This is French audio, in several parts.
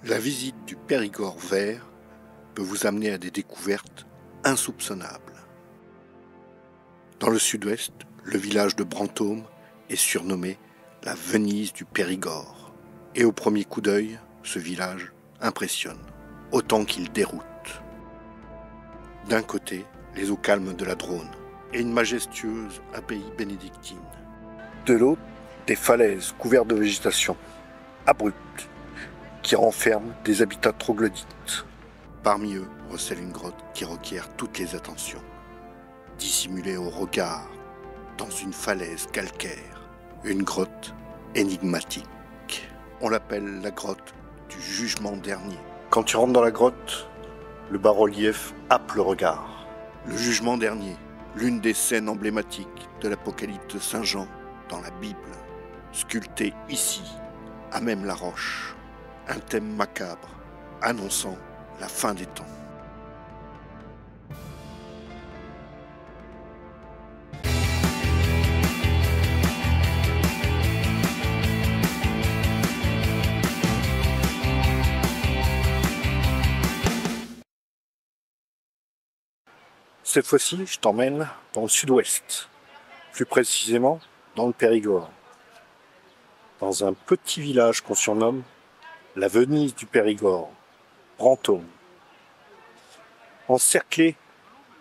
La visite du Périgord vert peut vous amener à des découvertes insoupçonnables. Dans le sud-ouest, le village de Brantôme est surnommé la Venise du Périgord. Et au premier coup d'œil, ce village impressionne, autant qu'il déroute. D'un côté, les eaux calmes de la Dronne et une majestueuse abbaye bénédictine. De l'autre, des falaises couvertes de végétation, abruptes, qui renferment des habitats troglodytes. Parmi eux recèle une grotte qui requiert toutes les attentions. Dissimulée au regard, dans une falaise calcaire, une grotte énigmatique. On l'appelle la grotte du jugement dernier. Quand tu rentres dans la grotte, le bas-relief happe le regard. Le jugement dernier, l'une des scènes emblématiques de l'Apocalypse de Saint Jean dans la Bible, sculptée ici, à même la roche, un thème macabre annonçant la fin des temps. Cette fois-ci, je t'emmène dans le sud-ouest, plus précisément dans le Périgord, dans un petit village qu'on surnomme la Venise du Périgord, Brantôme. Encerclé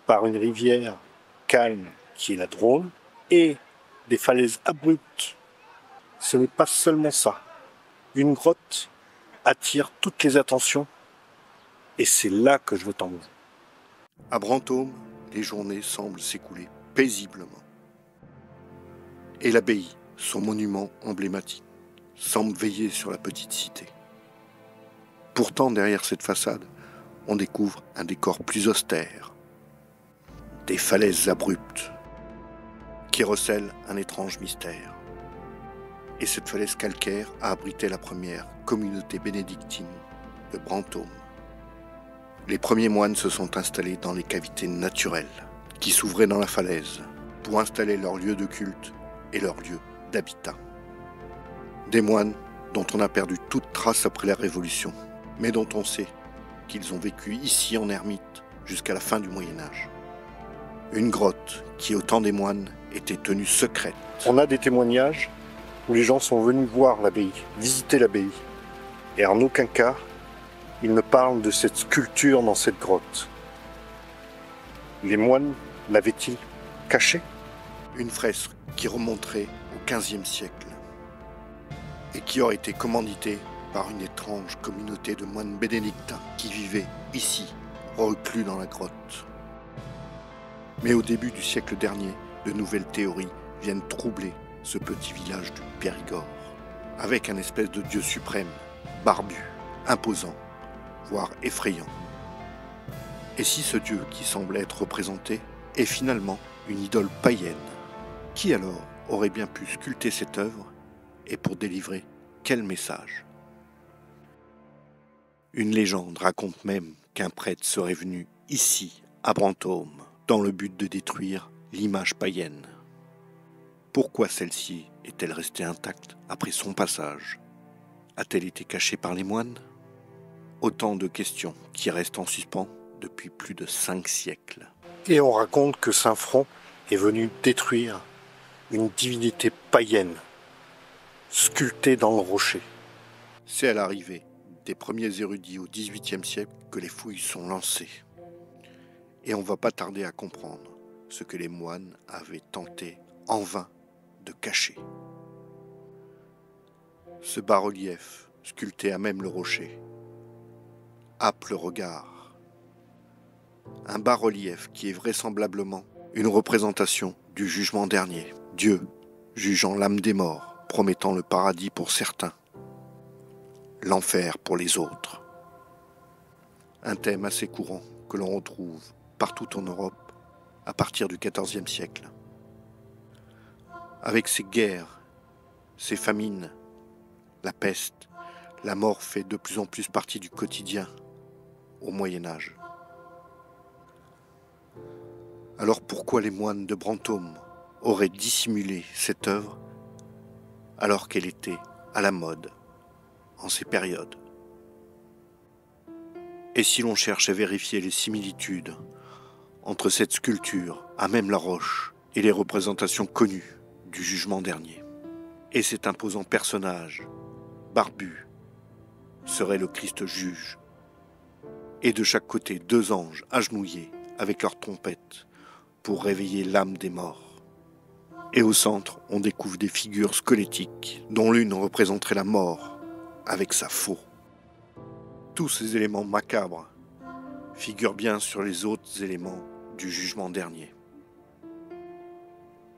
par une rivière calme qui est la Dronne et des falaises abruptes, ce n'est pas seulement ça. Une grotte attire toutes les attentions et c'est là que je veux t'emmener. À Brantôme, les journées semblent s'écouler paisiblement. Et l'abbaye, son monument emblématique, semble veiller sur la petite cité. Pourtant, derrière cette façade, on découvre un décor plus austère. Des falaises abruptes qui recèlent un étrange mystère. Et cette falaise calcaire a abrité la première communauté bénédictine de Brantôme. Les premiers moines se sont installés dans les cavités naturelles qui s'ouvraient dans la falaise pour installer leur lieu de culte et leur lieu d'habitat. Des moines dont on a perdu toute trace après la Révolution, mais dont on sait qu'ils ont vécu ici en ermite jusqu'à la fin du Moyen-Âge. Une grotte qui, au temps des moines, était tenue secrète. On a des témoignages où les gens sont venus voir l'abbaye, visiter l'abbaye. Et en aucun cas, ils ne parlent de cette sculpture dans cette grotte. Les moines l'avaient-ils cachée ? Une fresque qui remonterait au XVe siècle et qui aurait été commanditée par une étrange communauté de moines bénédictins qui vivaient ici, reclus dans la grotte. Mais au début du siècle dernier, de nouvelles théories viennent troubler ce petit village du Périgord, avec un espèce de dieu suprême, barbu, imposant, voire effrayant. Et si ce dieu qui semble être représenté est finalement une idole païenne, qui alors aurait bien pu sculpter cette œuvre et pour délivrer quel message ? Une légende raconte même qu'un prêtre serait venu ici, à Brantôme, dans le but de détruire l'image païenne. Pourquoi celle-ci est-elle restée intacte après son passage ? A-t-elle été cachée par les moines ? Autant de questions qui restent en suspens depuis plus de 5 siècles. Et on raconte que Saint Front est venu détruire une divinité païenne, sculptée dans le rocher. C'est à l'arrivée des premiers érudits au XVIIIe siècle que les fouilles sont lancées. Et on ne va pas tarder à comprendre ce que les moines avaient tenté en vain de cacher. Ce bas-relief, sculpté à même le rocher, happe le regard. Un bas-relief qui est vraisemblablement une représentation du jugement dernier. Dieu jugeant l'âme des morts, promettant le paradis pour certains, l'enfer pour les autres. Un thème assez courant que l'on retrouve partout en Europe à partir du XIVe siècle. Avec ces guerres, ces famines, la peste, la mort fait de plus en plus partie du quotidien au Moyen-Âge. Alors pourquoi les moines de Brantôme auraient dissimulé cette œuvre alors qu'elle était à la mode en ces périodes ? Et si l'on cherche à vérifier les similitudes entre cette sculpture à même la roche et les représentations connues du jugement dernier, et cet imposant personnage, barbu, serait le Christ juge, et de chaque côté 2 anges agenouillés avec leurs trompettes pour réveiller l'âme des morts. Et au centre, on découvre des figures squelettiques, dont l'une représenterait la mort avec sa faux. Tous ces éléments macabres figurent bien sur les autres éléments du jugement dernier.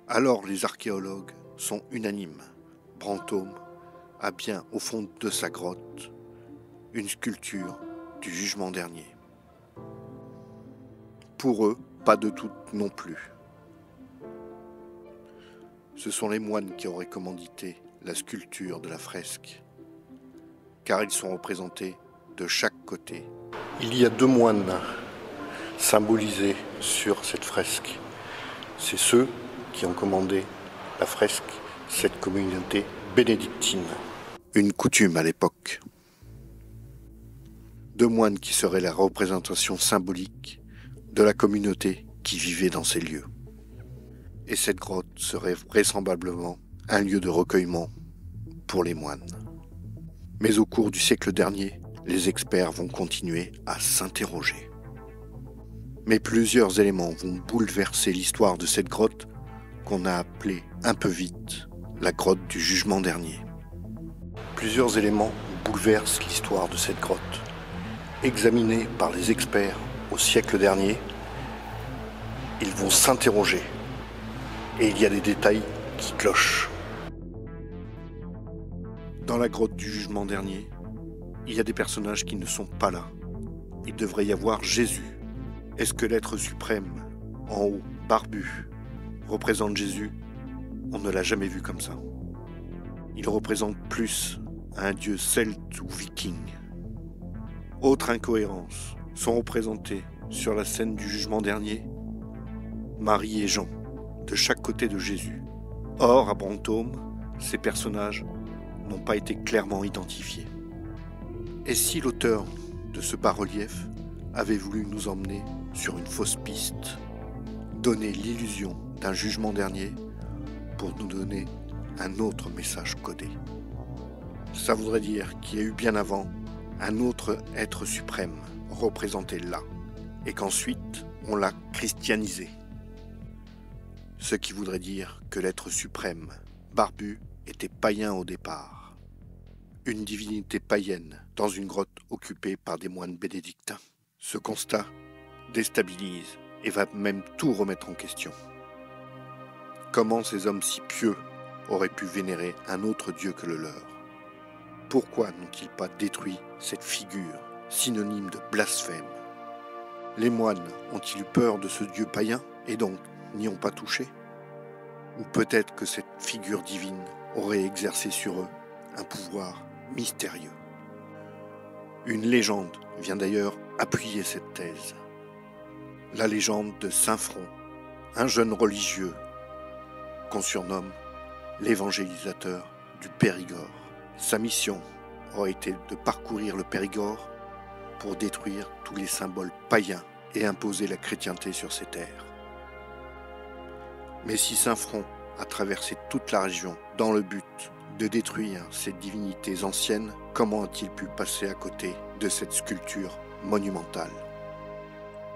Alors les archéologues sont unanimes. Brantôme a bien au fond de sa grotte une sculpture du jugement dernier. Pour eux, pas de doute non plus. Ce sont les moines qui auraient commandité la sculpture de la fresque, car ils sont représentés de chaque côté. Il y a 2 moines symbolisés sur cette fresque. C'est ceux qui ont commandé la fresque, cette communauté bénédictine. Une coutume à l'époque. 2 moines qui seraient la représentation symbolique de la communauté qui vivait dans ces lieux. Et cette grotte serait vraisemblablement un lieu de recueillement pour les moines. Mais au cours du siècle dernier, les experts vont continuer à s'interroger. Mais plusieurs éléments vont bouleverser l'histoire de cette grotte qu'on a appelée un peu vite la grotte du jugement dernier. Plusieurs éléments bouleversent l'histoire de cette grotte. Examinés par les experts au siècle dernier, ils vont s'interroger. Et il y a des détails qui clochent. Dans la grotte du jugement dernier, il y a des personnages qui ne sont pas là. Il devrait y avoir Jésus. Est-ce que l'être suprême, en haut, barbu, représente Jésus? On ne l'a jamais vu comme ça. Il représente plus un dieu celte ou viking. Autre incohérence, sont représentés sur la scène du jugement dernier Marie et Jean, de chaque côté de Jésus. Or, à Brantôme, ces personnages n'ont pas été clairement identifiés. Et si l'auteur de ce bas-relief avait voulu nous emmener sur une fausse piste, donner l'illusion d'un jugement dernier pour nous donner un autre message codé? Ça voudrait dire qu'il y a eu bien avant un autre être suprême représenté là, et qu'ensuite on l'a christianisé. Ce qui voudrait dire que l'être suprême, barbu, était païen au départ. Une divinité païenne dans une grotte occupée par des moines bénédictins. Ce constat déstabilise et va même tout remettre en question. Comment ces hommes si pieux auraient pu vénérer un autre dieu que le leur? Pourquoi n'ont-ils pas détruit cette figure, synonyme de blasphème? Les moines ont-ils eu peur de ce dieu païen et donc n'y ont pas touché? Ou peut-être que cette figure divine aurait exercé sur eux un pouvoir mystérieux. Une légende vient d'ailleurs appuyer cette thèse. La légende de Saint Front, un jeune religieux qu'on surnomme l'évangélisateur du Périgord. Sa mission aurait été de parcourir le Périgord pour détruire tous les symboles païens et imposer la chrétienté sur ces terres. Mais si Saint Front a traversé toute la région dans le but de détruire ces divinités anciennes, comment a-t-il pu passer à côté de cette sculpture monumentale?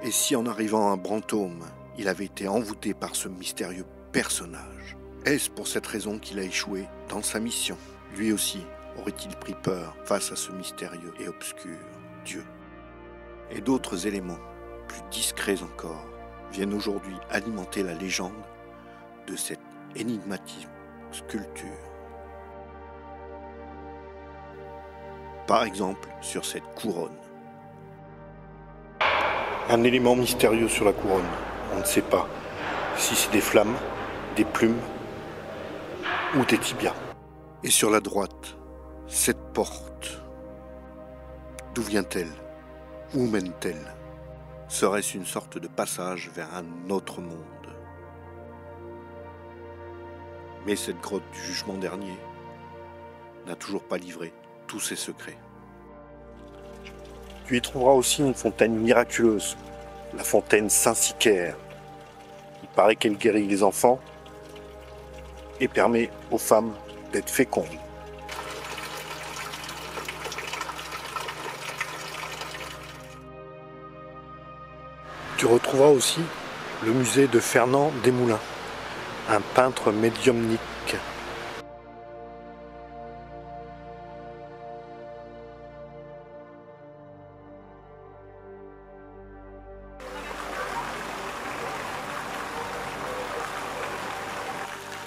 Et si en arrivant à Brantôme, il avait été envoûté par ce mystérieux personnage, est-ce pour cette raison qu'il a échoué dans sa mission? Lui aussi aurait-il pris peur face à ce mystérieux et obscur Dieu? Et d'autres éléments, plus discrets encore, viennent aujourd'hui alimenter la légende de cette énigmatique sculpture. Par exemple, sur cette couronne. Un élément mystérieux sur la couronne. On ne sait pas si c'est des flammes, des plumes ou des tibias. Et sur la droite, cette porte. D'où vient-elle? Où mène-t-elle? Serait-ce une sorte de passage vers un autre monde? Mais cette grotte du jugement dernier n'a toujours pas livré tous ses secrets. Tu y trouveras aussi une fontaine miraculeuse, la fontaine Saint-Sicaire. Il paraît qu'elle guérit les enfants et permet aux femmes d'être fécondes. Tu retrouveras aussi le musée de Fernand Desmoulins, un peintre médiumnique.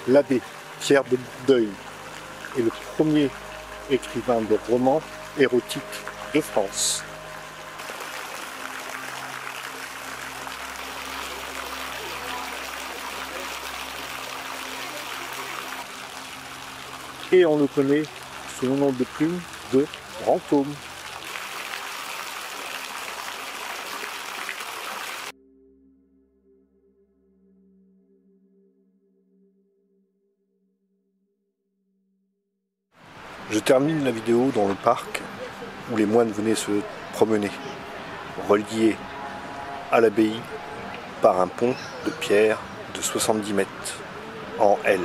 L'abbé Pierre de Bourdeuil est le premier écrivain de romans érotiques de France. Et on le connaît sous le nom de plume de Brantôme. Je termine la vidéo dans le parc où les moines venaient se promener, reliés à l'abbaye par un pont de pierre de 70 mètres en L.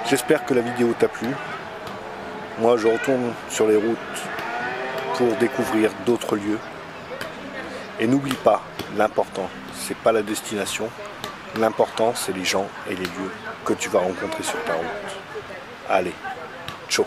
J'espère que la vidéo t'a plu. Moi, je retourne sur les routes pour découvrir d'autres lieux. Et n'oublie pas, l'important, c'est pas la destination. L'important, c'est les gens et les lieux que tu vas rencontrer sur ta route. Allez, ciao.